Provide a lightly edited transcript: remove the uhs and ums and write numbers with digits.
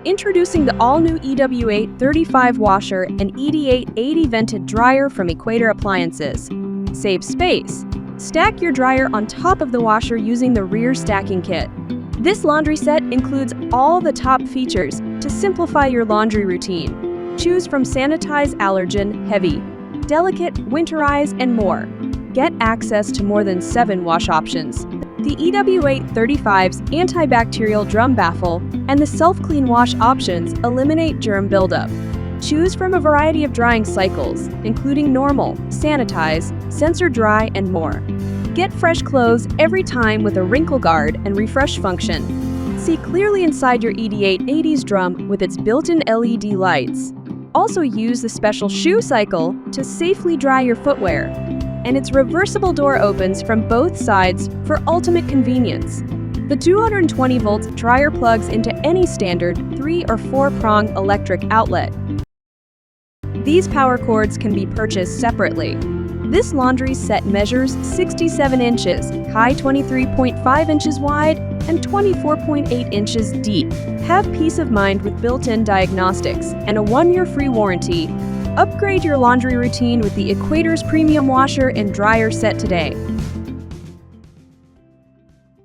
Introducing the all-new EW835 washer and ED880 vented dryer from Equator Appliances. Save space. Stack your dryer on top of the washer using the rear stacking kit. This laundry set includes all the top features to simplify your laundry routine. Choose from Sanitize, Allergen, Heavy, Delicate, Winterize, and more. Get access to more than 7 wash options. The EW835's Anti-Bacterial drum baffle and the self-clean wash options eliminate germ buildup. Choose from a variety of drying cycles, including normal, sanitize, sensor dry, and more. Get fresh clothes every time with a wrinkle guard and refresh function. See clearly inside your ED880's drum with its built-in LED lights. Also use the special shoe cycle to safely dry your footwear. And its reversible door opens from both sides for ultimate convenience. The 220-volt dryer plugs into any standard 3- or 4-prong electric outlet. These power cords can be purchased separately. This laundry set measures 67 inches, high 23.5 inches wide, and 24.8 inches deep. Have peace of mind with built-in diagnostics and a 1-year free warranty. Upgrade your laundry routine with the Equator's premium washer and dryer set today.